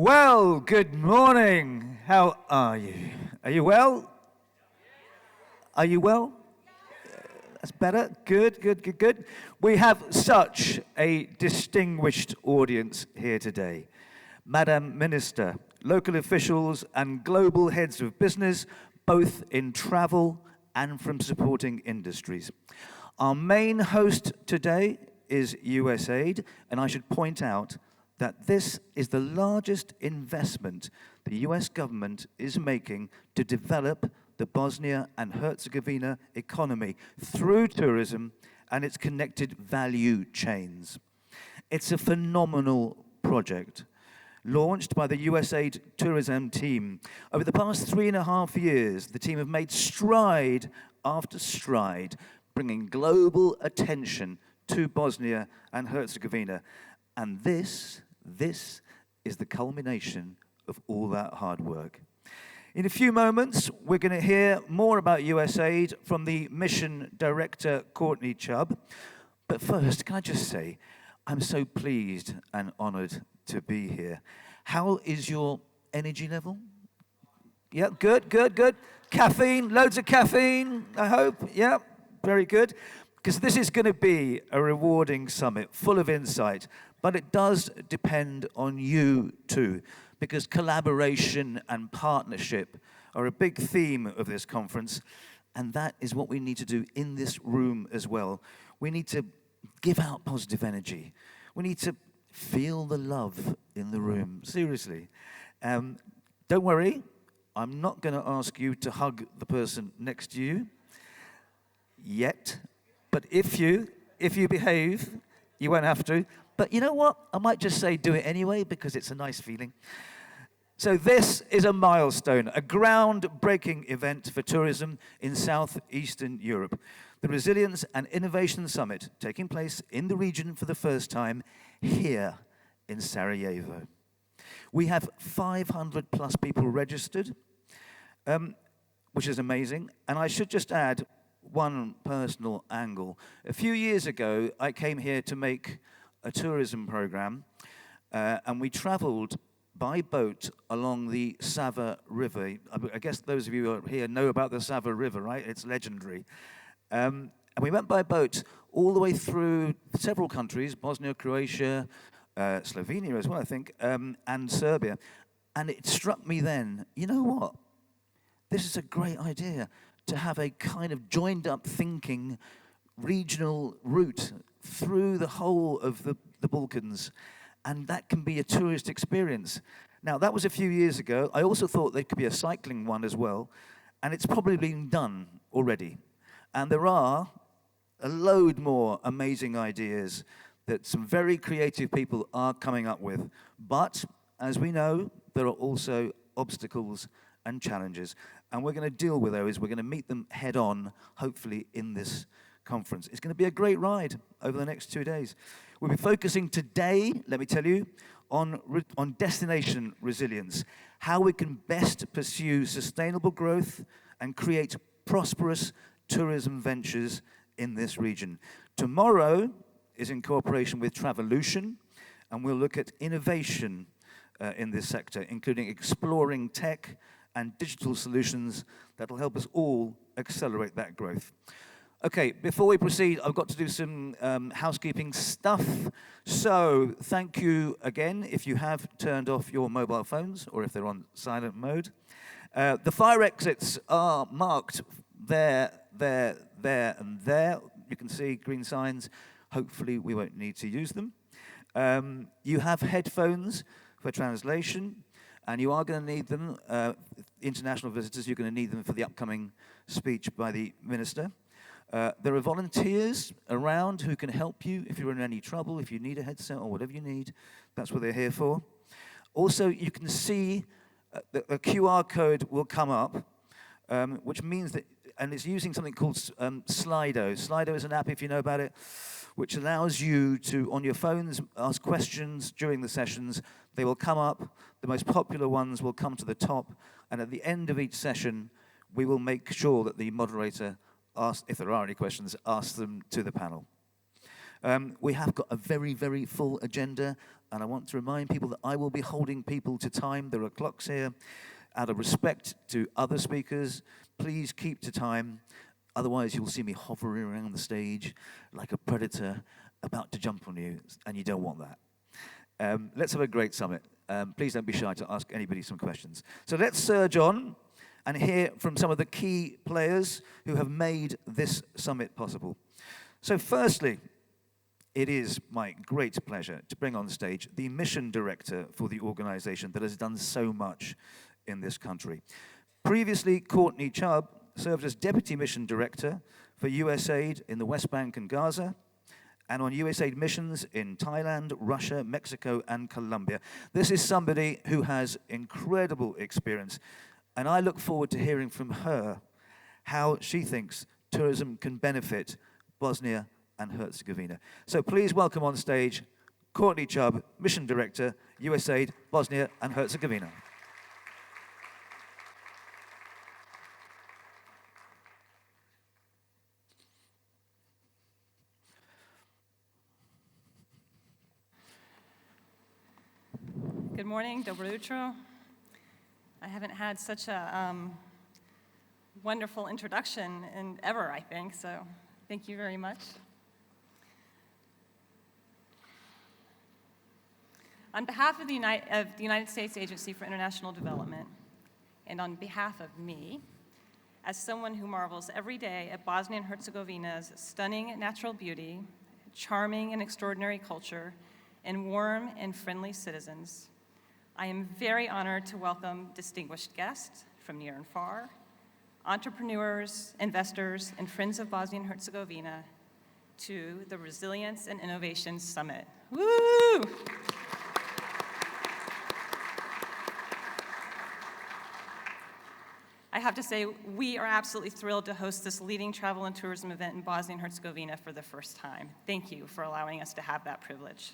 Well, good morning. How are you? Are you well? Are you well? That's better. Good, good, good, good. We have such a distinguished audience here today. Madam Minister, local officials and global heads of business, both in travel and from supporting industries. Our main host today is USAID, and I should point out that this is the largest investment the US government is making to develop the Bosnia and Herzegovina economy through tourism and its connected value chains. It's a phenomenal project launched by the USAID Turizam team. Over the past 3.5 years, the team have made stride after stride, bringing global attention to Bosnia and Herzegovina. And this is the culmination of all that hard work. In a few moments, we're going to hear more about USAID from the mission director, Courtney Chubb. But first, can I just say, I'm so pleased and honored to be here. How is your energy level? Yeah, good, good, good. Caffeine, loads of caffeine, I hope. Yeah, very good. Because this is going to be a rewarding summit, full of insight. But it does depend on you too, because collaboration and partnership are a big theme of this conference, and that is what we need to do in this room as well. We need to give out positive energy. We need to feel the love in the room, seriously. Don't worry, I'm not going to ask you to hug the person next to you yet, but if you behave, you won't have to. But you know what? I might just say do it anyway because it's a nice feeling. So this is a milestone, a groundbreaking event for tourism in southeastern Europe. The Resilience and Innovation Summit taking place in the region for the first time here in Sarajevo. We have 500 plus people registered, which is amazing. And I should just add one personal angle. A few years ago, I came here to make a tourism program, and we traveled by boat along the Sava River. I guess those of you who are here know about the Sava River, right? It's legendary. And we went by boat all the way through several countries, Bosnia, Croatia, Slovenia as well, I think, and Serbia. And it struck me then, you know what? This is a great idea to have a kind of joined up thinking regional route through the whole of the Balkans, and that can be a tourist experience. Now, that was a few years ago. I also thought there could be a cycling one as well, and it's probably been done already. And there are a load more amazing ideas that some very creative people are coming up with. But, as we know, there are also obstacles and challenges, and we're going to deal with those. We're going to meet them head on, hopefully, in this conference. It's going to be a great ride over the next 2 days. We'll be focusing today, let me tell you, on destination resilience, how we can best pursue sustainable growth and create prosperous tourism ventures in this region. Tomorrow is in cooperation with Travolution, and we'll look at innovation in this sector, including exploring tech and digital solutions that will help us all accelerate that growth. Okay, before we proceed, I've got to do some housekeeping stuff. So, thank you again if you have turned off your mobile phones or if they're on silent mode. The fire exits are marked there, and there. You can see green signs. Hopefully, we won't need to use them. You have headphones for translation, and you are going to need them. International visitors, you're going to need them for the upcoming speech by the minister. There are volunteers around who can help you if you're in any trouble, if you need a headset or whatever you need. That's what they're here for. Also, you can see a QR code will come up, which means that, and it's using something called Slido. Slido is an app, if you know about it, which allows you to, on your phones, ask questions during the sessions. They will come up. The most popular ones will come to the top. And at the end of each session, we will make sure that the moderator asks, if there are any questions, ask them to the panel. We have got a very, very full agenda, and I want to remind people that I will be holding people to time. There are clocks here. Out of respect to other speakers, please keep to time. Otherwise, you'll see me hovering around the stage like a predator about to jump on you, and you don't want that. Let's have a great summit. Please don't be shy to ask anybody some questions. So let's surge on and hear from some of the key players who have made this summit possible. So firstly, it is my great pleasure to bring on stage the mission director for the organization that has done so much in this country. Previously, Courtney Chubb served as deputy mission director for USAID in the West Bank and Gaza, and on USAID missions in Thailand, Russia, Mexico, and Colombia. This is somebody who has incredible experience, and I look forward to hearing from her how she thinks tourism can benefit Bosnia and Herzegovina. So please welcome on stage Courtney Chubb, Mission Director, USAID, Bosnia and Herzegovina. Good morning, dobro jutro. I haven't had such a wonderful introduction in ever, I think, so thank you very much. On behalf of the United States Agency for International Development, and on behalf of me, as someone who marvels every day at Bosnia and Herzegovina's stunning natural beauty, charming and extraordinary culture, and warm and friendly citizens, I am very honored to welcome distinguished guests from near and far, entrepreneurs, investors, and friends of Bosnia and Herzegovina to the Resilience and Innovation Summit. Woo! I have to say, we are absolutely thrilled to host this leading travel and tourism event in Bosnia and Herzegovina for the first time. Thank you for allowing us to have that privilege.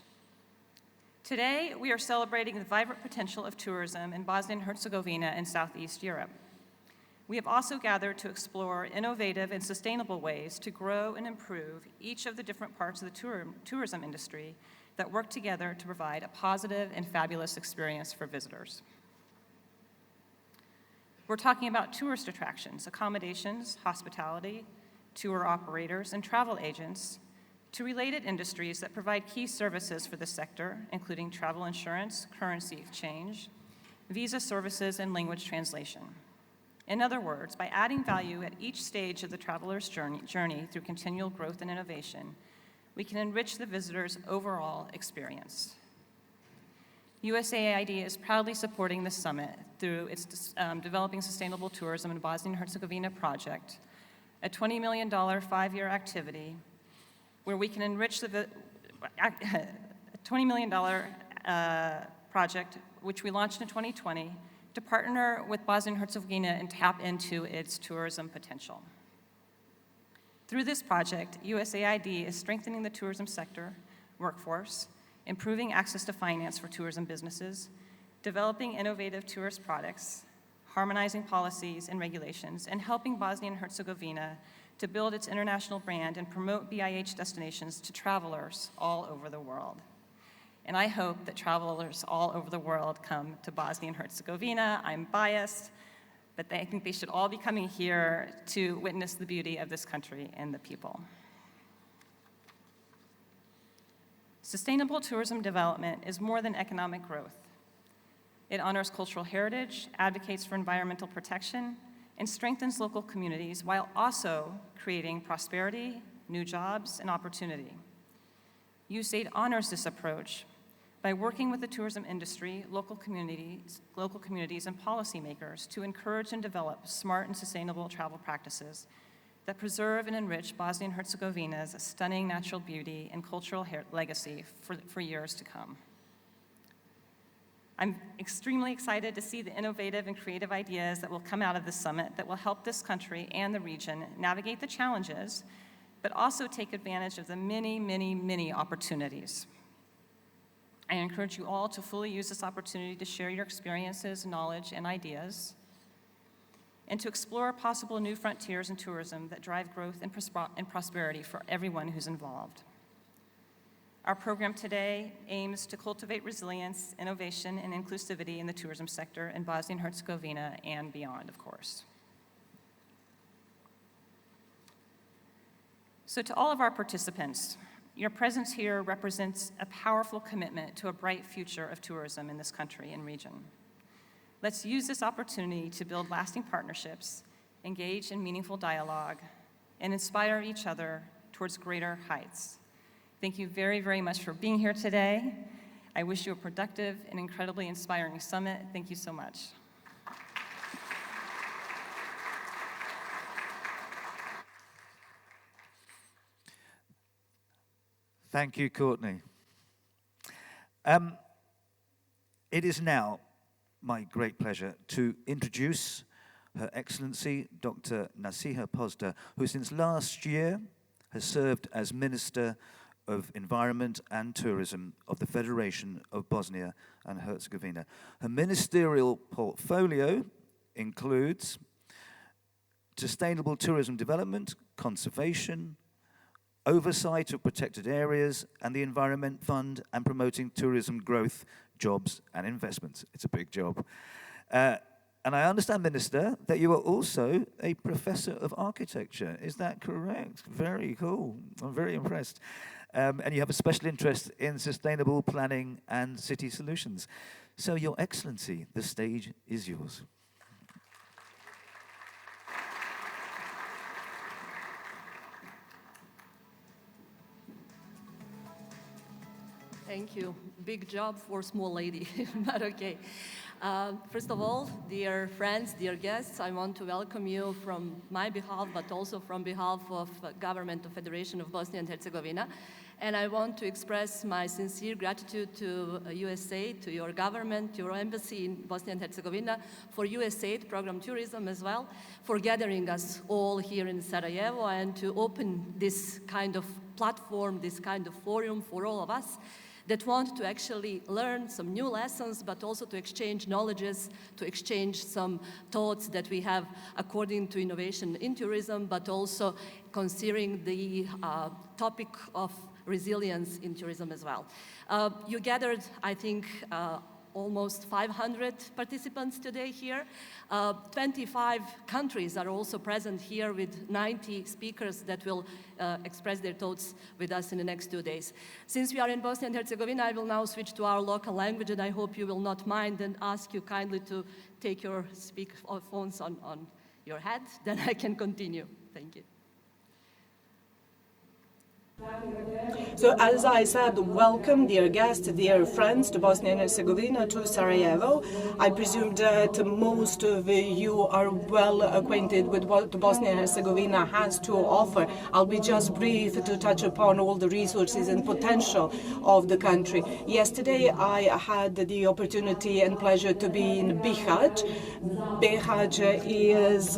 Today, we are celebrating the vibrant potential of tourism in Bosnia and Herzegovina and Southeast Europe. We have also gathered to explore innovative and sustainable ways to grow and improve each of the different parts of the tourism industry that work together to provide a positive and fabulous experience for visitors. We're talking about tourist attractions, accommodations, hospitality, tour operators, and travel agents, to related industries that provide key services for the sector, including travel insurance, currency exchange, visa services, and language translation. In other words, by adding value at each stage of the traveler's journey through continual growth and innovation, we can enrich the visitor's overall experience. USAID is proudly supporting this summit through its Developing Sustainable Tourism in Bosnia and Herzegovina project, a $20 million 5-year activity where we can enrich the $20 million project, which we launched in 2020, to partner with Bosnia and Herzegovina and tap into its tourism potential. Through this project, USAID is strengthening the tourism sector, workforce, improving access to finance for tourism businesses, developing innovative tourist products, harmonizing policies and regulations, and helping Bosnia and Herzegovina to build its international brand and promote BIH destinations to travelers all over the world. And I hope that travelers all over the world come to Bosnia and Herzegovina. I'm biased, but I think they should all be coming here to witness the beauty of this country and the people. Sustainable tourism development is more than economic growth. It honors cultural heritage, advocates for environmental protection, and strengthens local communities while also creating prosperity, new jobs, and opportunity. USAID honors this approach by working with the tourism industry, local communities, and policymakers to encourage and develop smart and sustainable travel practices that preserve and enrich Bosnia and Herzegovina's stunning natural beauty and cultural legacy for years to come. I'm extremely excited to see the innovative and creative ideas that will come out of this summit that will help this country and the region navigate the challenges, but also take advantage of the many, many, many opportunities. I encourage you all to fully use this opportunity to share your experiences, knowledge, and ideas, and to explore possible new frontiers in tourism that drive growth and prosperity for everyone who's involved. Our program today aims to cultivate resilience, innovation, and inclusivity in the tourism sector in Bosnia and Herzegovina and beyond, of course. So to all of our participants, your presence here represents a powerful commitment to a bright future of tourism in this country and region. Let's use this opportunity to build lasting partnerships, engage in meaningful dialogue, and inspire each other towards greater heights. Thank you very, very much for being here today. I wish you a productive and incredibly inspiring summit. Thank you so much. Thank you, Courtney. It is now my great pleasure to introduce Her Excellency Dr. Nasiha Pozder, who since last year has served as Minister of Environment and Tourism of the Federation of Bosnia and Herzegovina. Her ministerial portfolio includes sustainable tourism development, conservation, oversight of protected areas, and the Environment Fund, and promoting tourism growth, jobs, and investments. It's a big job. And I understand, Minister, that you are also a professor of architecture. Is that correct? Very cool. I'm very impressed. And you have a special interest in sustainable planning and city solutions. So, Your Excellency, the stage is yours. Thank you. Big job for small lady, but okay. First of all, dear friends, dear guests, I want to welcome you from my behalf, but also from behalf of Government of Federation of Bosnia and Herzegovina. And I want to express my sincere gratitude to USAID, to your government, your embassy in Bosnia and Herzegovina, for USAID program tourism as well, for gathering us all here in Sarajevo and to open this kind of platform, this kind of forum for all of us that want to actually learn some new lessons, but also to exchange knowledges, to exchange some thoughts that we have according to innovation in tourism, but also considering the topic of resilience in tourism as well. You gathered, I think, almost 500 participants today here. 25 countries are also present here with 90 speakers that will express their thoughts with us in the next 2 days. Since we are in Bosnia and Herzegovina, I will now switch to our local language, and I hope you will not mind, and ask you kindly to take your phones on your head, then I can continue. Thank you. So, as I said, welcome, dear guests, dear friends, to Bosnia and Herzegovina, to Sarajevo. I presume that most of you are well acquainted with what Bosnia and Herzegovina has to offer. I'll be just brief to touch upon all the resources and potential of the country. Yesterday, I had the opportunity and pleasure to be in Bihać. Bihać is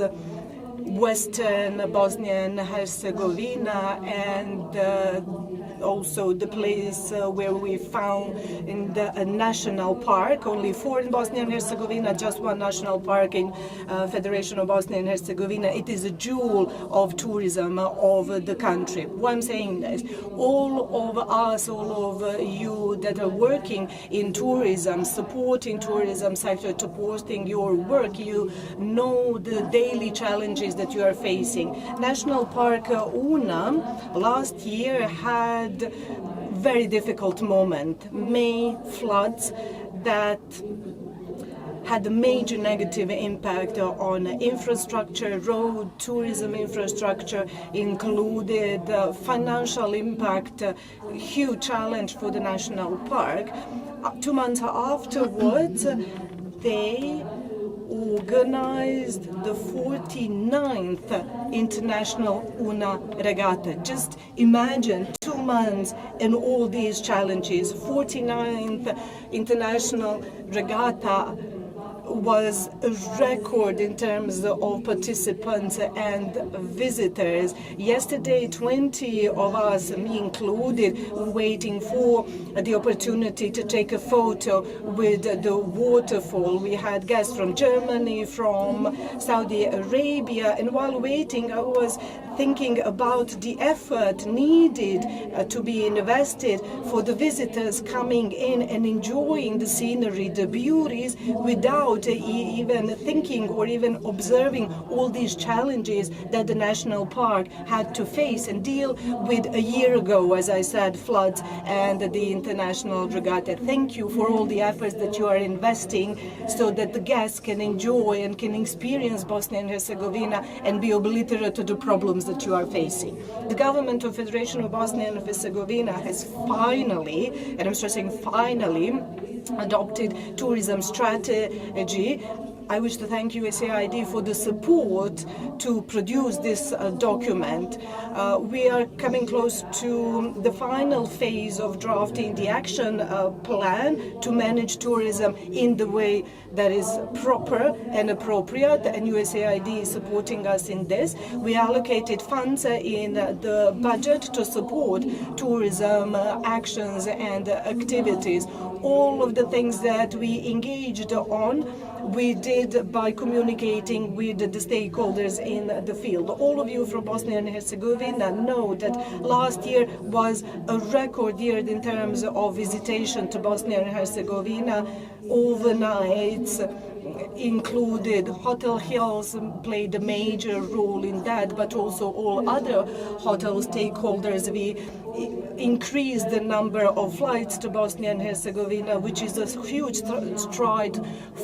Western Bosnia and Herzegovina, and also the place where we found in the national park, only 4 in Bosnia and Herzegovina, just 1 national park in Federation of Bosnia and Herzegovina. It is a jewel of tourism of the country. Why I'm saying this, all of us, all of you that are working in tourism, supporting tourism sector, supporting your work, you know the daily challenges that you are facing. National Park Una last year had very difficult moment, May floods that had a major negative impact on infrastructure, road, tourism infrastructure, included financial impact, huge challenge for the national park. 2 months afterwards, they organized the 49th International Una Regatta. Just imagine 2 months and all these challenges. 49th International Regatta was a record in terms of participants and visitors. Yesterday, 20 of us, me included, waiting for the opportunity to take a photo with the waterfall. We had guests from Germany, from Saudi Arabia, and while waiting, I was thinking about the effort needed to be invested for the visitors coming in and enjoying the scenery, the beauties, without even thinking or even observing all these challenges that the national park had to face and deal with a year ago, as I said, floods and the international regatta. Thank you for all the efforts that you are investing so that the guests can enjoy and can experience Bosnia and Herzegovina and be obliterate to the problems that you are facing. The government of Federation of Bosnia and Herzegovina has finally, and I'm stressing finally, adopted tourism strategy. I wish to thank USAID for the support to produce this document. We are coming close to the final phase of drafting the action plan to manage tourism in the way that is proper and appropriate, and USAID is supporting us in this. We allocated funds in the budget to support tourism actions and activities. All of the things that we engaged on, we did by communicating with the stakeholders in the field. All of you from Bosnia and Herzegovina know that last year was a record year in terms of visitation to Bosnia and Herzegovina. Overnights included, Hotel Hills played a major role in that, but also all other hotel stakeholders. We increased the number of flights to Bosnia and Herzegovina, which is a huge stride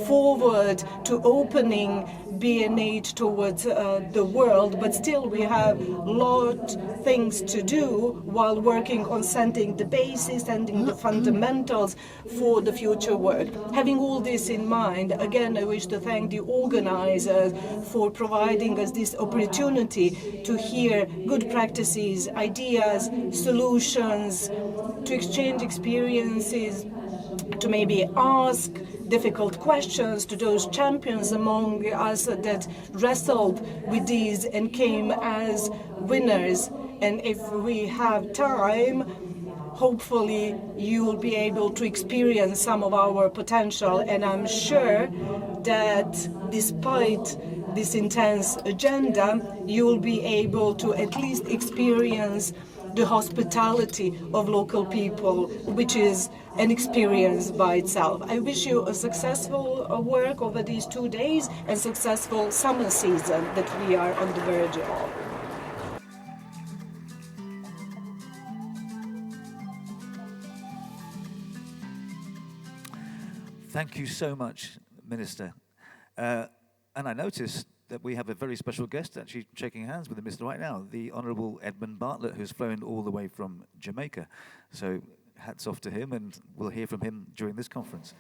forward to opening B&H towards the world, but still we have a lot things to do while working on setting the basis, setting the fundamentals for the future work. Having all this in mind, again, I wish to thank the organizers for providing us this opportunity to hear good practices, ideas, solutions, to exchange experiences, to maybe ask difficult questions to those champions among us that wrestled with these and came as winners. And if we have time, hopefully you will be able to experience some of our potential. And I'm sure that despite this intense agenda, you will be able to at least experience the hospitality of local people, which is an experience by itself. I wish you a successful work over these 2 days and successful summer season that we are on the verge of. Thank you so much, Minister. And I noticed that we have a very special guest actually shaking hands with the Minister right now, the Honourable Edmund Bartlett, who's flown all the way from Jamaica. So hats off to him, and we'll hear from him during this conference.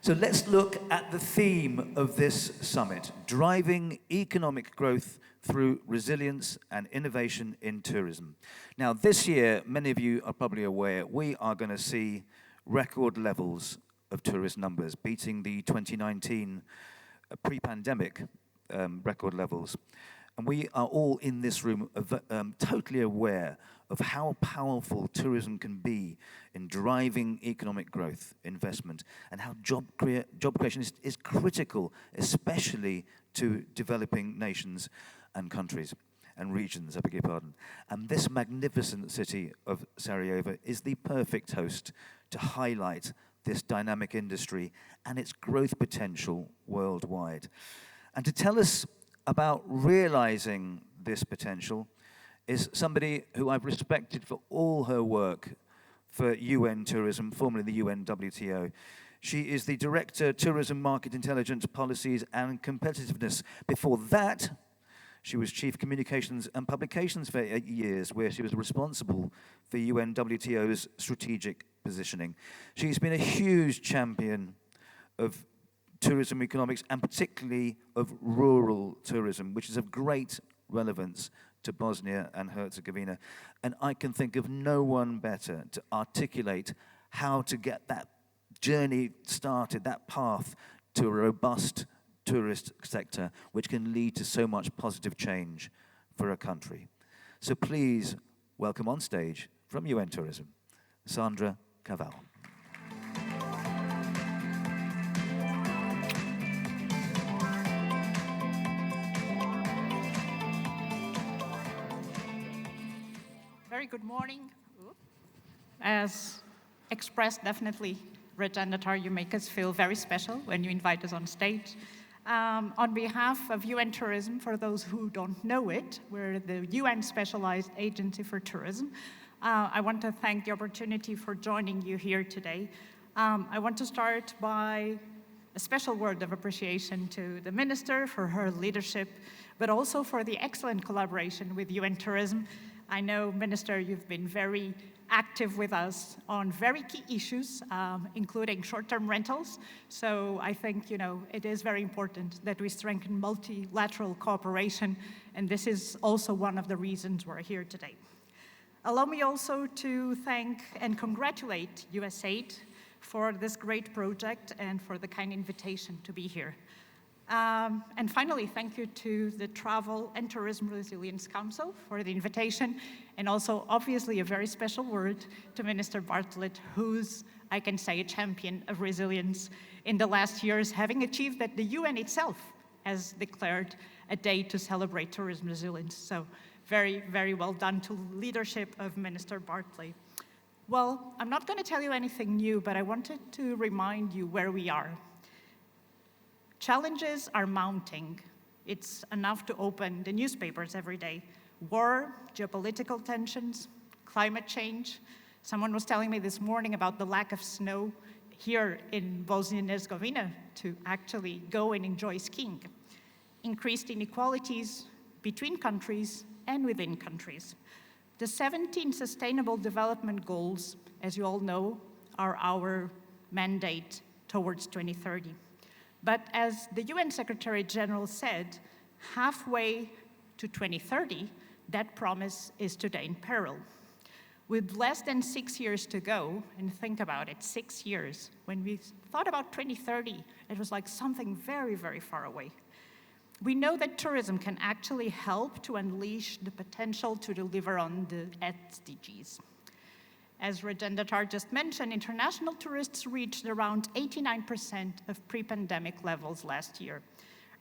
So let's look at the theme of this summit, driving economic growth through resilience and innovation in tourism. Now, this year, many of you are probably aware, we are going to see record levels of tourist numbers, beating the 2019 pre-pandemic record levels. And we are all in this room totally aware of how powerful tourism can be in driving economic growth, investment, and how job creation is critical, especially to developing nations and countries and regions, I beg your pardon. And this magnificent city of Sarajevo is the perfect host to highlight this dynamic industry and its growth potential worldwide. And to tell us about realizing this potential is somebody who I've respected for all her work for UN Tourism, formerly the UNWTO. She is the Director, Tourism Market Intelligence Policies and Competitiveness. Before that, she was Chief Communications and Publications for 8 years, where she was responsible for UNWTO's strategic positioning. She's been a huge champion of tourism economics, and particularly of rural tourism, which is of great relevance to Bosnia and Herzegovina. And I can think of no one better to articulate how to get that journey started, that path to a robust tourist sector which can lead to so much positive change for a country. So please welcome on stage from UN Tourism, Sandra Carvao. Very good morning. As expressed, definitely, Regendatar, you make us feel very special when you invite us on stage. On behalf of UN Tourism, for those who don't know it, we're the UN Specialized Agency for Tourism. I want to thank the opportunity for joining you here today. I want to start by a special word of appreciation to the Minister for her leadership, but also for the excellent collaboration with UN Tourism. I know, Minister, you've been very active with us on very key issues, including short-term rentals. So I think, it is very important that we strengthen multilateral cooperation, and this is also one of the reasons we're here today. Allow me also to thank and congratulate USAID for this great project and for the kind invitation to be here. And finally, thank you to the Travel and Tourism Resilience Council for the invitation, and also, obviously, a very special word to Minister Bartlett, who's, I can say, a champion of resilience in the last years, having achieved that the UN itself has declared a day to celebrate tourism resilience. So very, very well done to leadership of Minister Bartlett. Well, I'm not going to tell you anything new, but I wanted to remind you where we are. Challenges are mounting. It's enough to open the newspapers every day. War, geopolitical tensions, climate change. Someone was telling me this morning about the lack of snow here in Bosnia and Herzegovina to actually go and enjoy skiing. Increased inequalities between countries and within countries. The 17 Sustainable Development Goals, as you all know, are our mandate towards 2030. But as the UN Secretary General said, halfway to 2030, that promise is today in peril. With less than 6 years to go, and think about it, 6 years, when we thought about 2030, it was like something very, very far away. We know that tourism can actually help to unleash the potential to deliver on the SDGs. As Regendatar just mentioned, international tourists reached around 89% of pre-pandemic levels last year.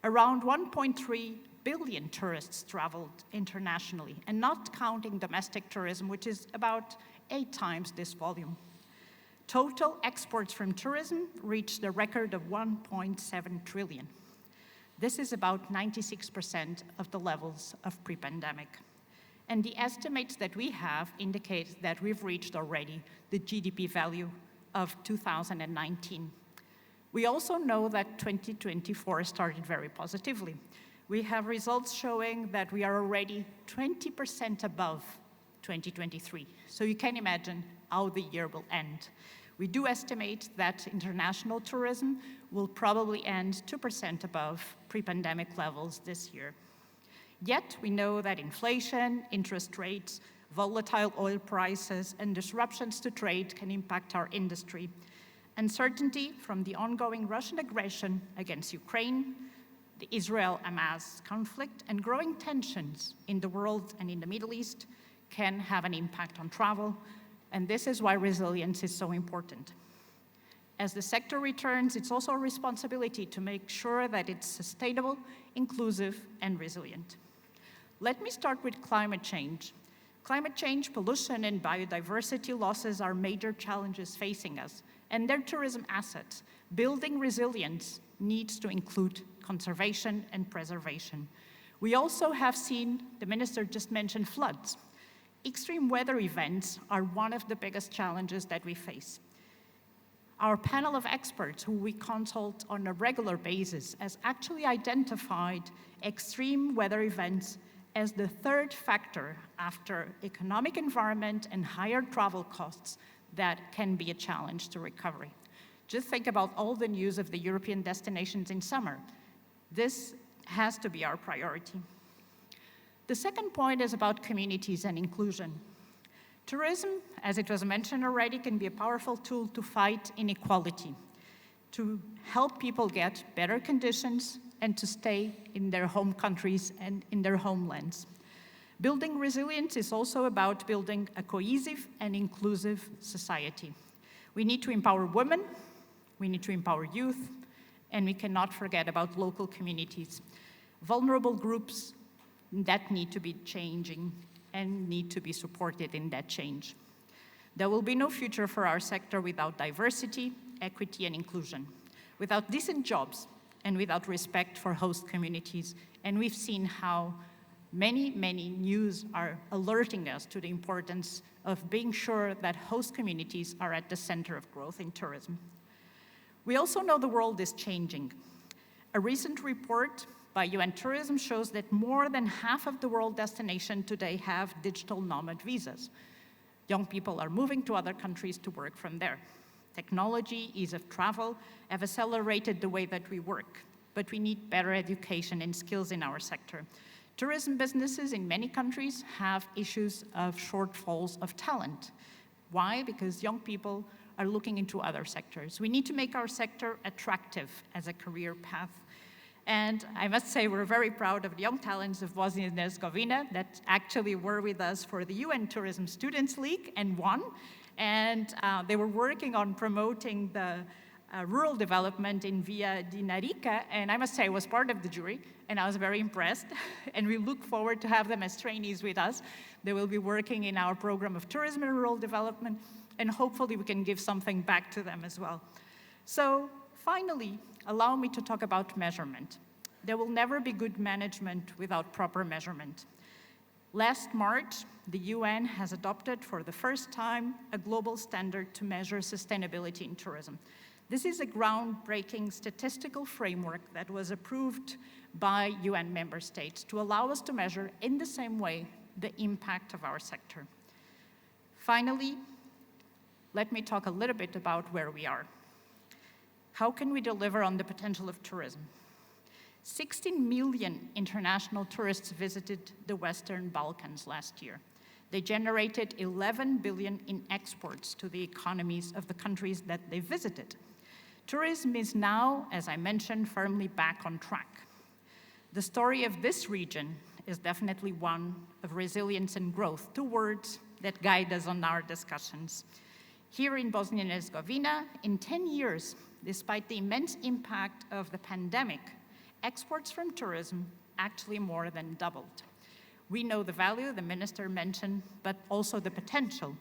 Around 1.3 billion tourists traveled internationally, and not counting domestic tourism, which is about 8 times this volume. Total exports from tourism reached a record of 1.7 trillion. This is about 96% of the levels of pre-pandemic. And the estimates that we have indicate that we've reached already the GDP value of 2019. We also know that 2024 started very positively. We have results showing that we are already 20% above 2023. So you can imagine how the year will end. We do estimate that international tourism will probably end 2% above pre-pandemic levels this year. Yet, we know that inflation, interest rates, volatile oil prices, and disruptions to trade can impact our industry. Uncertainty from the ongoing Russian aggression against Ukraine, the Israel-Hamas conflict, and growing tensions in the world and in the Middle East can have an impact on travel, and this is why resilience is so important. As the sector returns, it's also a responsibility to make sure that it's sustainable, inclusive, and resilient. Let me start with climate change. Climate change, pollution, and biodiversity losses are major challenges facing us, and their tourism assets. Building resilience needs to include conservation and preservation. We also have seen, the minister just mentioned floods. Extreme weather events are one of the biggest challenges that we face. Our panel of experts who we consult on a regular basis has actually identified extreme weather events as the third factor after economic environment and higher travel costs that can be a challenge to recovery. Just think about all the news of the European destinations in summer. This has to be our priority. The second point is about communities and inclusion. Tourism, as it was mentioned already, can be a powerful tool to fight inequality. to help people get better conditions and to stay in their home countries and in their homelands. Building resilience is also about building a cohesive and inclusive society. We need to empower women, we need to empower youth, and we cannot forget about local communities, vulnerable groups that need to be changing and need to be supported in that change. There will be no future for our sector without diversity, equity, and inclusion, without decent jobs, and without respect for host communities. And we've seen how many news are alerting us to the importance of being sure that host communities are at the center of growth in tourism. We also know the world is changing. A recent report by UN Tourism shows that more than half of the world destinations today have digital nomad visas. Young people are moving to other countries to work from there. Technology, ease of travel have accelerated the way that we work, but we need better education and skills in our sector. Tourism businesses in many countries have issues of shortfalls of talent. Why? Because young people are looking into other sectors. We need to make our sector attractive as a career path. And I must say we're very proud of the young talents of Bosnia and Herzegovina that actually were with us for the UN Tourism Students League and won. And they were working on promoting the rural development in Via di Narica, and I must say I was part of the jury, and I was very impressed, and we look forward to have them as trainees with us. They will be working in our program of tourism and rural development, and hopefully we can give something back to them as well. So finally, allow me to talk about measurement. There will never be good management without proper measurement. Last March, the UN has adopted for the first time a global standard to measure sustainability in tourism. This is a groundbreaking statistical framework that was approved by UN member states to allow us to measure in the same way the impact of our sector. Finally, let me talk a little bit about where we are. How can we deliver on the potential of tourism? 16 million international tourists visited the Western Balkans last year. They generated 11 billion in exports to the economies of the countries that they visited. Tourism is now, as I mentioned, firmly back on track. The story of this region is definitely one of resilience and growth, two words that guide us on our discussions. Here in Bosnia and Herzegovina, in 10 years, despite the immense impact of the pandemic, exports from tourism actually more than doubled. We know the value the minister mentioned, but also the potential.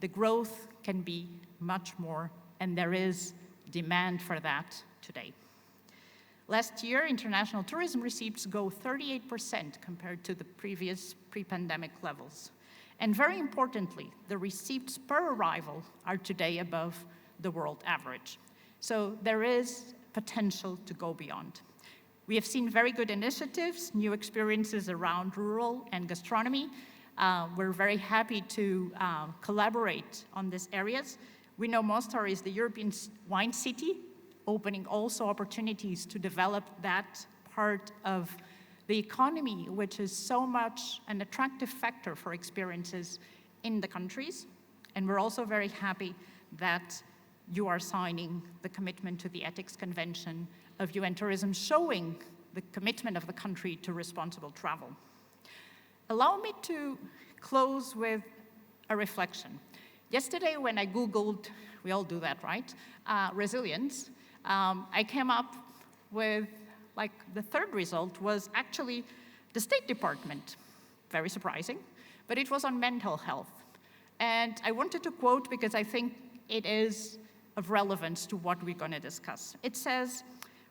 The growth can be much more, and there is demand for that today. Last year, international tourism receipts go 38% compared to the previous pre-pandemic levels. And very importantly, the receipts per arrival are today above the world average. So there is potential to go beyond. We have seen very good initiatives, new experiences around rural and gastronomy. We're very happy to collaborate on these areas. We know Mostar is the European wine city, opening also opportunities to develop that part of the economy, which is so much an attractive factor for experiences in the countries. And we're also very happy that you are signing the commitment to the Ethics Convention of UN Tourism, showing the commitment of the country to responsible travel. Allow me to close with a reflection. Yesterday, when I Googled, we all do that, right? Resilience, I came up with, the third result was actually the State Department. Very surprising, but it was on mental health. And I wanted to quote because I think it is of relevance to what we're going to discuss. It says,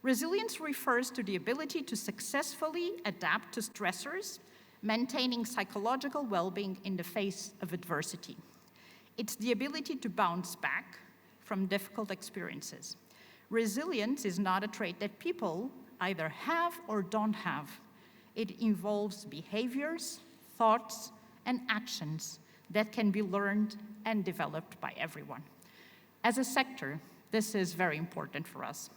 resilience refers to the ability to successfully adapt to stressors, maintaining psychological well-being in the face of adversity. It's the ability to bounce back from difficult experiences. Resilience is not a trait that people either have or don't have. It involves behaviors, thoughts, and actions that can be learned and developed by everyone. As a sector, this is very important for us.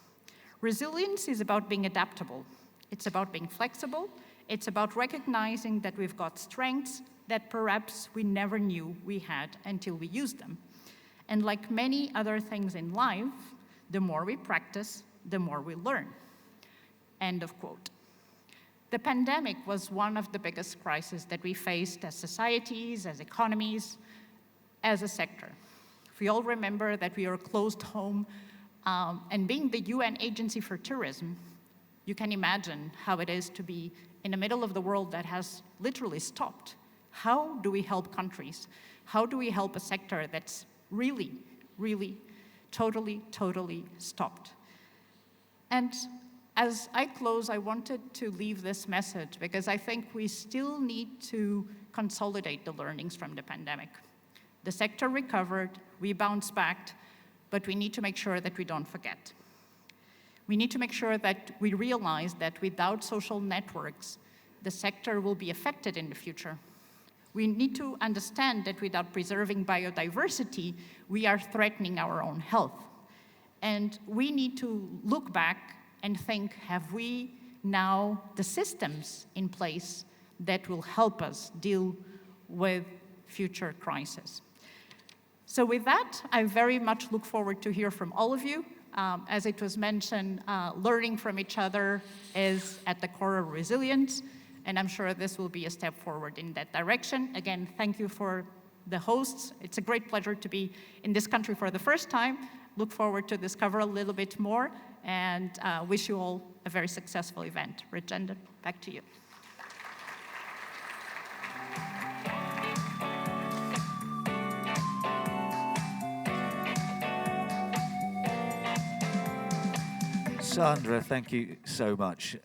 Resilience is about being adaptable. It's about being flexible. It's about recognizing that we've got strengths that perhaps we never knew we had until we used them. And like many other things in life, The more we practice, the more we learn. End of quote. The pandemic was one of the biggest crises that we faced as societies, as economies, as a sector. We all remember that we were closed home, and being the UN Agency for Tourism, you can imagine how it is to be in the middle of the world that has literally stopped. How do we help countries? How do we help a sector that's really, really, totally stopped? And as I close, I wanted to leave this message because I think we still need to consolidate the learnings from the pandemic. The sector recovered, we bounced back, but we need to make sure that we don't forget. We need to make sure that we realize that without social networks, the sector will be affected in the future. We need to understand that without preserving biodiversity, we are threatening our own health. And we need to look back and think, have we now the systems in place that will help us deal with future crises? So with that, I very much look forward to hear from all of you. As it was mentioned, learning from each other is at the core of resilience, and I'm sure this will be a step forward in that direction. Again, thank you for the hosts. It's a great pleasure to be in this country for the first time. Look forward to discover a little bit more, and wish you all a very successful event. Rajendra, back to you. Sandra, thank you so much.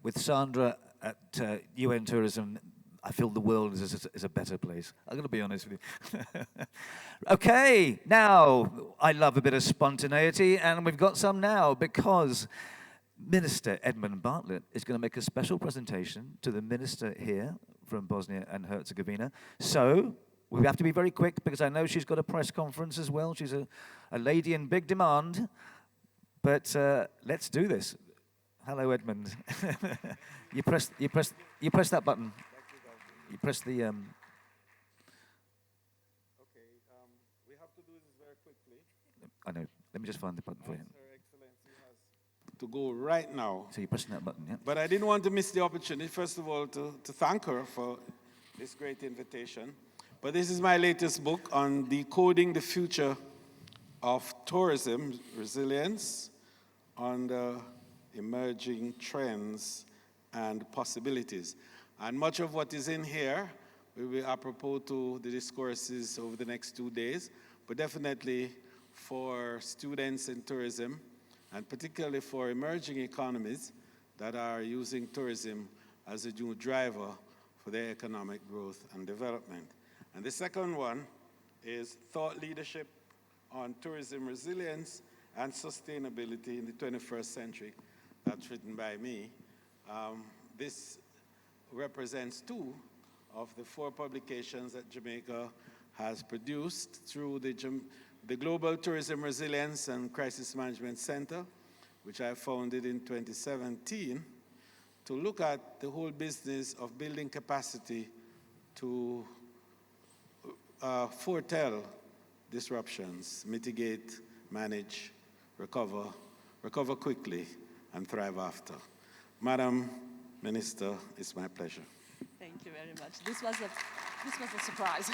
With Sandra at UN Tourism, I feel the world is a better place. I'm going to be honest with you. Okay, now, I love a bit of spontaneity, and we've got some now because Minister Edmund Bartlett is going to make a special presentation to the minister here from Bosnia and Herzegovina. So, we have to be very quick because I know she's got a press conference as well. She's a lady in big demand. But let's do this. Hello, Edmund. you press that button. You press the. Okay, we have to do this very quickly. I know. Let me just find the button for you. Her Excellency has to go right now. So you're pressing that button, yeah? But I didn't want to miss the opportunity, first of all, to thank her for this great invitation. But this is my latest book on decoding the future of tourism resilience, on the emerging trends and possibilities. And much of what is in here will be apropos to the discourses over the next 2 days, but definitely for students in tourism, and particularly for emerging economies that are using tourism as a new driver for their economic growth and development. And the second one is thought leadership on tourism resilience and sustainability in the 21st century. That's written by me. This represents 2 of the 4 publications that Jamaica has produced through the Global Tourism Resilience and Crisis Management Center, which I founded in 2017, to look at the whole business of building capacity to foretell disruptions, mitigate, manage, recover quickly, and thrive after. Madam Minister, it's my pleasure. Thank you very much. This was a surprise.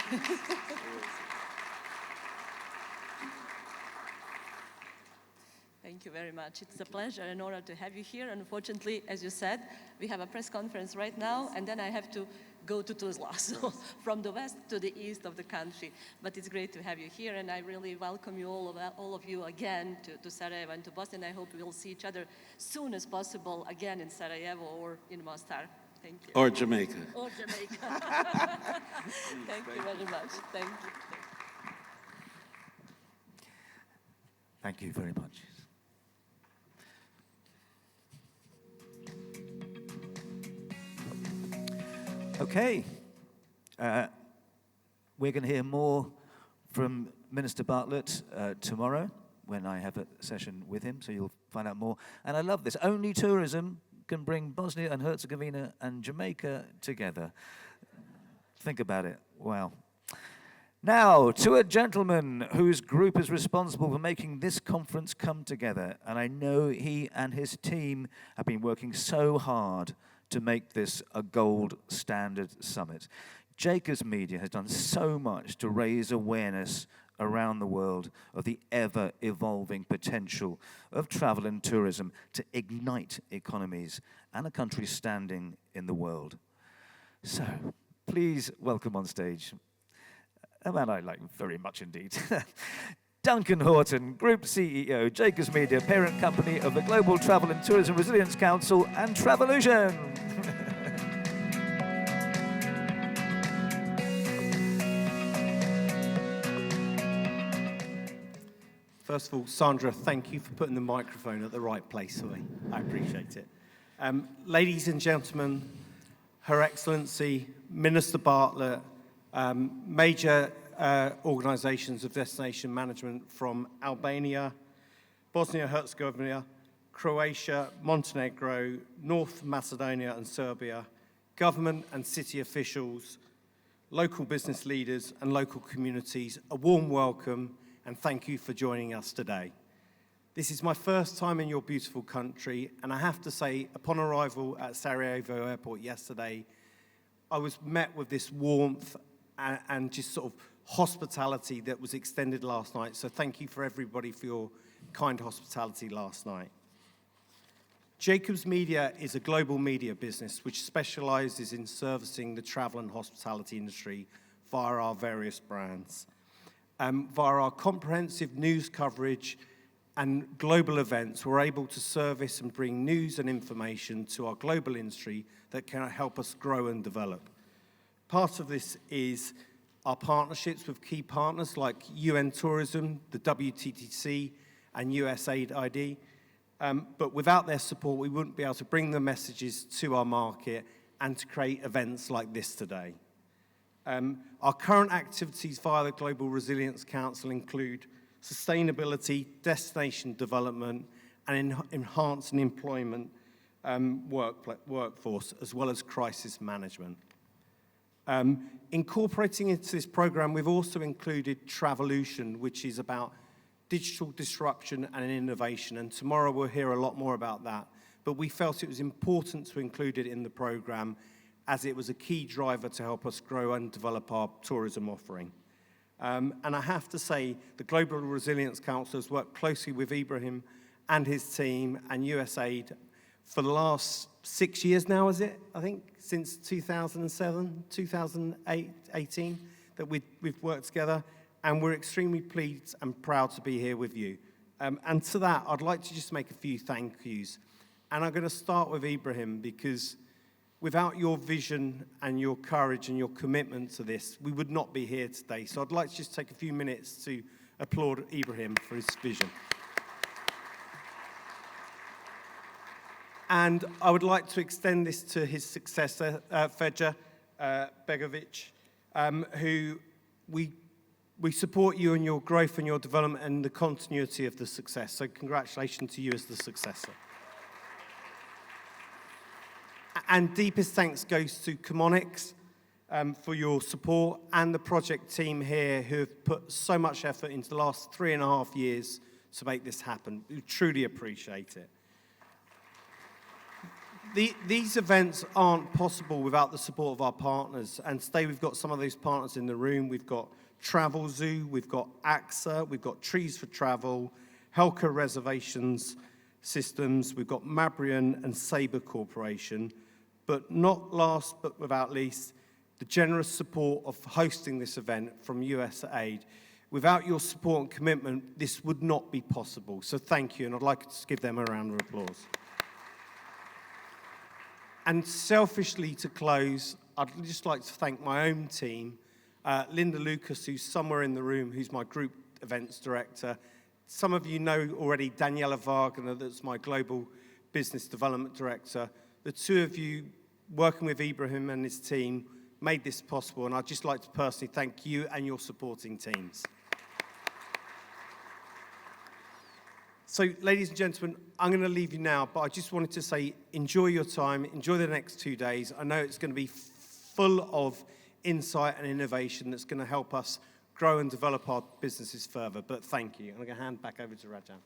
Thank you very much. It's a pleasure and honor to have you here. Unfortunately, as you said, we have a press conference right now, and then I have to go to Tuzla, so from the west to the east of the country. But it's great to have you here, and I really welcome you all of you again to Sarajevo and to Bosnia. I hope we'll see each other soon as possible again in Sarajevo or in Mostar. Thank you. Or Jamaica. Or Jamaica. Thank you very much. Thank you. Thank you very much. Okay. We're going to hear more from Minister Bartlett tomorrow when I have a session with him, so you'll find out more. And I love this. Only tourism can bring Bosnia and Herzegovina and Jamaica together. Think about it. Wow. Now, to a gentleman whose group is responsible for making this conference come together, and I know he and his team have been working so hard to make this a gold standard summit. Jacobs Media has done so much to raise awareness around the world of the ever-evolving potential of travel and tourism to ignite economies and a country's standing in the world. So, please welcome on stage a man I like very much indeed. Duncan Horton, Group CEO, Jacobs Media, parent company of the Global Travel and Tourism Resilience Council and Travolution. First of all, Sandra, thank you for putting the microphone at the right place for me. I appreciate it. Ladies and gentlemen, Her Excellency, Minister Bartlett, major organizations of destination management from Albania, Bosnia Herzegovina, Croatia, Montenegro, North Macedonia and Serbia, government and city officials, local business leaders and local communities, a warm welcome and thank you for joining us today. This is my first time in your beautiful country, and I have to say, upon arrival at Sarajevo Airport yesterday, I was met with this warmth and just sort of hospitality that was extended last night. So thank you for everybody for your kind hospitality last night. Jacobs Media is a global media business which specializes in servicing the travel and hospitality industry via our various brands. Via our comprehensive news coverage and global events, we're able to service and bring news and information to our global industry that can help us grow and develop. Part of this is our partnerships with key partners like UN Tourism, the WTTC, and USAID. But without their support, we wouldn't be able to bring the messages to our market and to create events like this today. Our current activities via the Global Resilience Council include sustainability, destination development, and enhancing employment workforce, as well as crisis management. Incorporating into this program, we've also included Travolution, which is about digital disruption and innovation, and tomorrow we'll hear a lot more about that. But we felt it was important to include it in the program as it was a key driver to help us grow and develop our tourism offering. And I have to say, the Global Resilience Council has worked closely with Ibrahim and his team and USAID for the last 6 years now, is it? I think since 2007, 2018, that we've worked together, and we're extremely pleased and proud to be here with you. And to that, I'd like to just make a few thank yous. And I'm going to start with Ibrahim, because without your vision and your courage and your commitment to this, we would not be here today. So I'd like to just take a few minutes to applaud Ibrahim for his vision. And I would like to extend this to his successor, Fedja Begovic, who we support you in your growth and your development and the continuity of the success. So congratulations to you as the successor. And deepest thanks goes to Comonix for your support, and the project team here who have put so much effort into the last 3.5 years to make this happen. We truly appreciate it. These events aren't possible without the support of our partners, and today we've got some of those partners in the room. We've got Travel Zoo, we've got AXA, we've got Trees for Travel, Helka Reservations Systems, we've got Mabrian and Sabre Corporation, but not last but without least, the generous support of hosting this event from USAID. Without your support and commitment, this would not be possible. So thank you, and I'd like to give them a round of applause. And selfishly, to close, I'd just like to thank my own team, Linda Lucas, who's somewhere in the room, who's my group events director. Some of you know already Daniela Wagner, that's my global business development director. The two of you, working with Ibrahim and his team, made this possible, and I'd just like to personally thank you and your supporting teams. So, ladies and gentlemen, I'm going to leave you now, but I just wanted to say, enjoy your time, enjoy the next 2 days. I know it's going to be full of insight and innovation that's going to help us grow and develop our businesses further. But thank you. I'm going to hand back over to Rajan.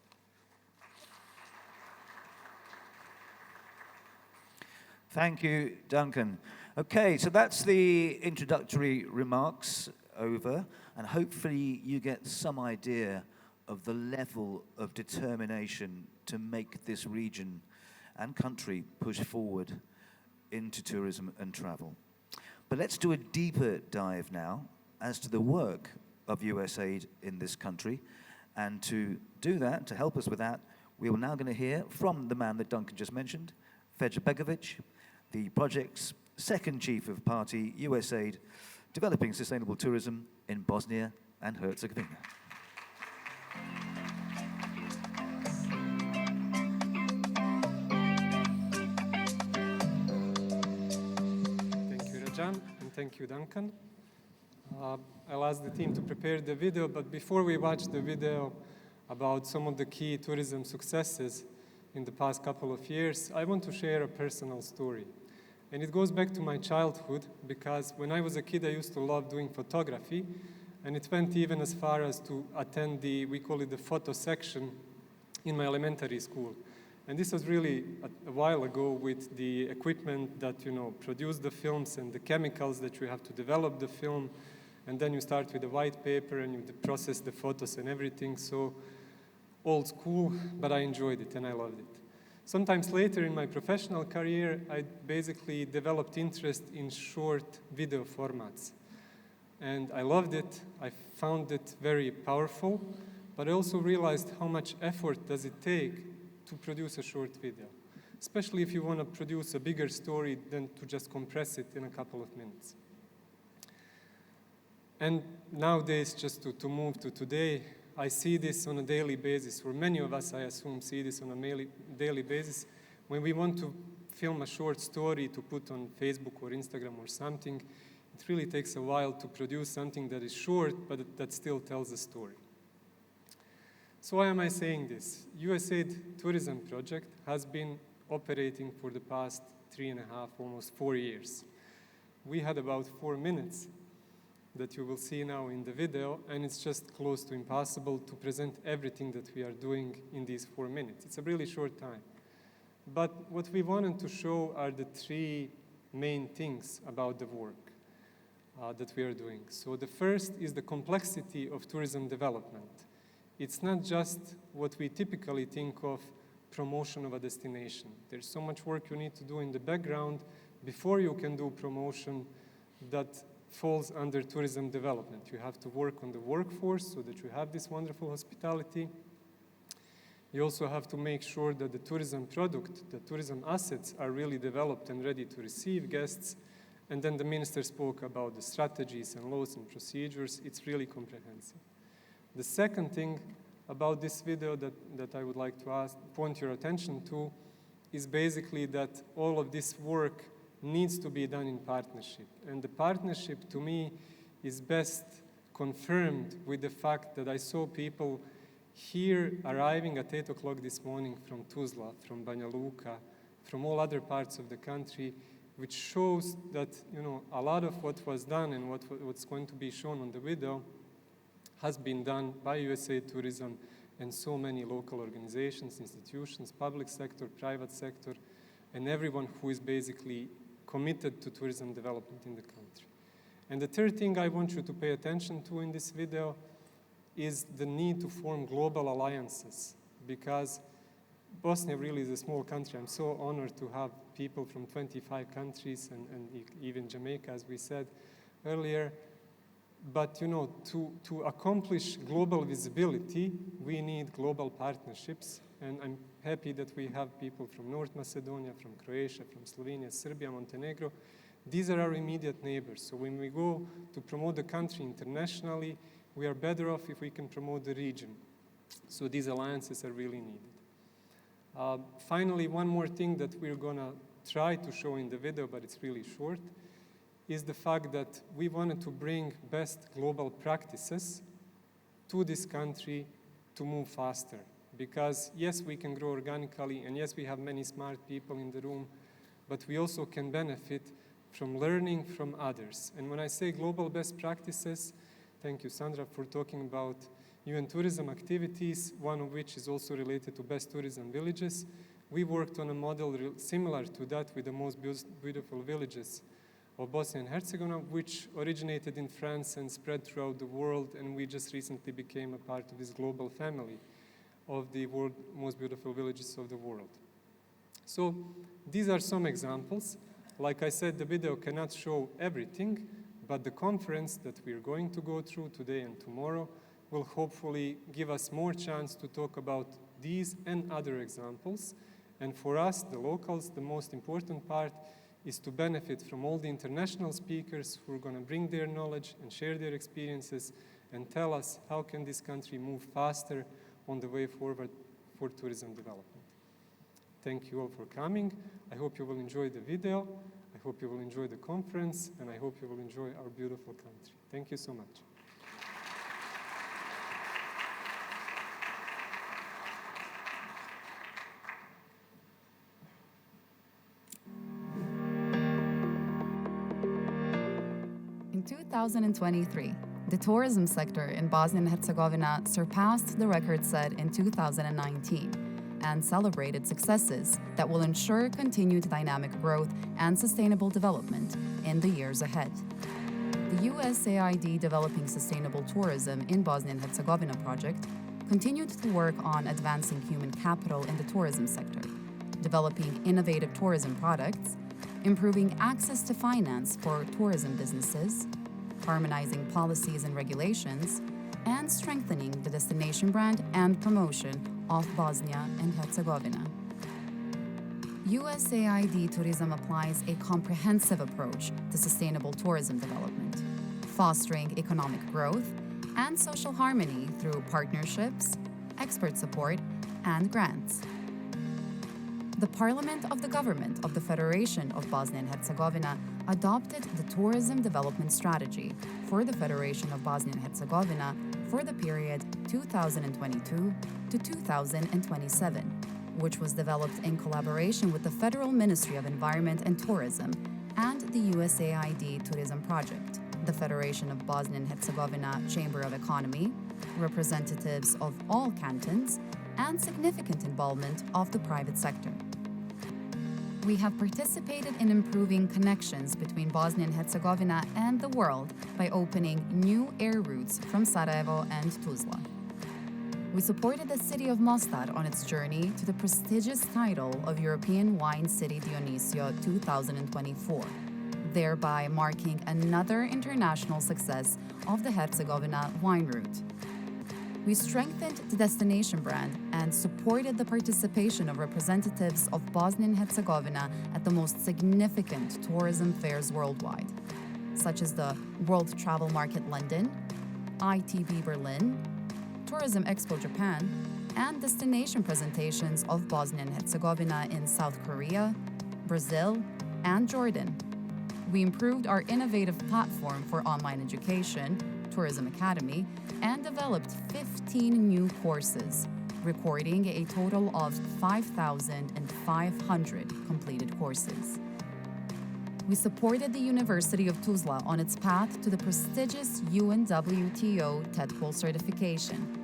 Thank you, Duncan. Okay, so that's the introductory remarks over, and hopefully you get some idea of the level of determination to make this region and country push forward into tourism and travel. But let's do a deeper dive now as to the work of USAID in this country. And to do that, to help us with that, we are now going to hear from the man that Duncan just mentioned, Fedja Begovic, the project's second chief of party, USAID, developing sustainable tourism in Bosnia and Herzegovina. Thank you, Rajan, and thank you, Duncan. I'll ask the team to prepare the video, but before we watch the video about some of the key tourism successes in the past couple of years, I want to share a personal story. And it goes back to my childhood, because when I was a kid, I used to love doing photography, and it went even as far as to attend we call it the photo section in my elementary school. And this was really a while ago with the equipment that, produced the films and the chemicals that you have to develop the film. And then you start with a white paper and you process the photos and everything. So old school, but I enjoyed it and I loved it. Sometimes later in my professional career, I basically developed interest in short video formats. And I loved it. I found it very powerful, but I also realized how much effort does it take to produce a short video, especially if you want to produce a bigger story than to just compress it in a couple of minutes. And nowadays, just to move to today, I see this on a daily basis, or many of us, I assume, see this on a daily basis. When we want to film a short story to put on Facebook or Instagram or something, it really takes a while to produce something that is short, but that still tells a story. So why am I saying this? USAID Tourism Project has been operating for the past 3.5, almost 4 years. We had about 4 minutes that you will see now in the video, and it's just close to impossible to present everything that we are doing in these 4 minutes. It's a really short time. But what we wanted to show are the 3 main things about the work that we are doing. So the first is the complexity of tourism development. It's not just what we typically think of promotion of a destination. There's so much work you need to do in the background before you can do promotion that falls under tourism development. You have to work on the workforce so that you have this wonderful hospitality. You also have to make sure that the tourism product, the tourism assets are really developed and ready to receive guests. And then the minister spoke about the strategies and laws and procedures. It's really comprehensive. The second thing about this video that I would like to point your attention to is basically that all of this work needs to be done in partnership. And the partnership, to me, is best confirmed with the fact that I saw people here arriving at 8 o'clock this morning from Tuzla, from Banja Luka, from all other parts of the country, which shows that a lot of what was done and what's going to be shown on the video has been done by USAID Tourism and so many local organizations, institutions, public sector, private sector, and everyone who is basically committed to tourism development in the country. And the third thing I want you to pay attention to in this video is the need to form global alliances, because Bosnia really is a small country. I'm so honored to have people from 25 countries and even Jamaica, as we said earlier. But to accomplish global visibility, we need global partnerships. And I'm happy that we have people from North Macedonia, from Croatia, from Slovenia, Serbia, Montenegro. These are our immediate neighbors. So when we go to promote the country internationally, we are better off if we can promote the region. So these alliances are really needed. Finally, one more thing that we're going to try to show in the video, but it's really short, is the fact that we wanted to bring best global practices to this country to move faster. Because yes, we can grow organically, and yes, we have many smart people in the room, but we also can benefit from learning from others. And when I say global best practices, thank you, Sandra, for talking about UN tourism activities, one of which is also related to best tourism villages. We worked on a model similar to that with the most beautiful villages of Bosnia and Herzegovina, which originated in France and spread throughout the world, and we just recently became a part of this global family of the world most beautiful villages of the world. So these are some examples. Like I said, the video cannot show everything, but the conference that we're going to go through today and tomorrow will hopefully give us more chance to talk about these and other examples. And for us, the locals, the most important part is to benefit from all the international speakers who are going to bring their knowledge and share their experiences and tell us how can this country move faster on the way forward for tourism development. Thank you all for coming. I hope you will enjoy the video. I hope you will enjoy the conference, and I hope you will enjoy our beautiful country. Thank you so much. In 2023, the tourism sector in Bosnia and Herzegovina surpassed the record set in 2019 and celebrated successes that will ensure continued dynamic growth and sustainable development in the years ahead. The USAID Developing Sustainable Tourism in Bosnia and Herzegovina project continued to work on advancing human capital in the tourism sector, developing innovative tourism products, improving access to finance for tourism businesses, harmonizing policies and regulations, and strengthening the destination brand and promotion of Bosnia and Herzegovina. USAID Turizam applies a comprehensive approach to sustainable tourism development, fostering economic growth and social harmony through partnerships, expert support, and grants. The Parliament of the Government of the Federation of Bosnia and Herzegovina adopted the Tourism Development Strategy for the Federation of Bosnia and Herzegovina for the period 2022 to 2027, which was developed in collaboration with the Federal Ministry of Environment and Tourism and the USAID Tourism Project, the Federation of Bosnia and Herzegovina Chamber of Economy, representatives of all cantons, and significant involvement of the private sector. We have participated in improving connections between Bosnia and Herzegovina and the world by opening new air routes from Sarajevo and Tuzla. We supported the city of Mostar on its journey to the prestigious title of European Wine City Dionisio 2024, thereby marking another international success of the Herzegovina wine route. We strengthened the destination brand and supported the participation of representatives of Bosnia and Herzegovina at the most significant tourism fairs worldwide, such as the World Travel Market London, ITB Berlin, Tourism Expo Japan, and destination presentations of Bosnia and Herzegovina in South Korea, Brazil, and Jordan. We improved our innovative platform for online education, Tourism Academy, and developed 15 new courses, recording a total of 5,500 completed courses. We supported the University of Tuzla on its path to the prestigious UNWTO TEDQUAL certification.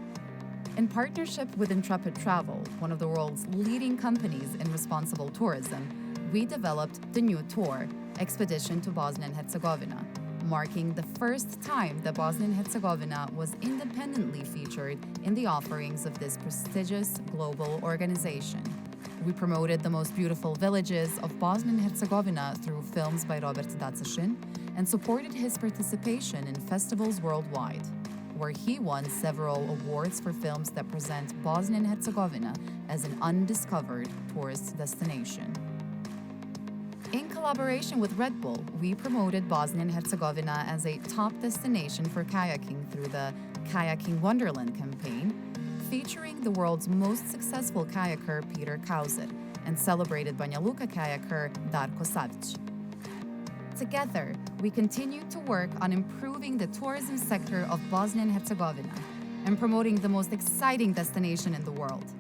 In partnership with Intrepid Travel, one of the world's leading companies in responsible tourism, we developed the new tour, Expedition to Bosnia and Herzegovina, marking the first time that Bosnia and Herzegovina was independently featured in the offerings of this prestigious global organization. We promoted the most beautiful villages of Bosnia and Herzegovina through films by Robert Dacishin and supported his participation in festivals worldwide, where he won several awards for films that present Bosnia and Herzegovina as an undiscovered tourist destination. In collaboration with Red Bull, we promoted Bosnia and Herzegovina as a top destination for kayaking through the Kayaking Wonderland campaign, featuring the world's most successful kayaker Peter Kauser and celebrated Banja Luka kayaker Darko Savic. Together, we continue to work on improving the tourism sector of Bosnia and Herzegovina and promoting the most exciting destination in the world,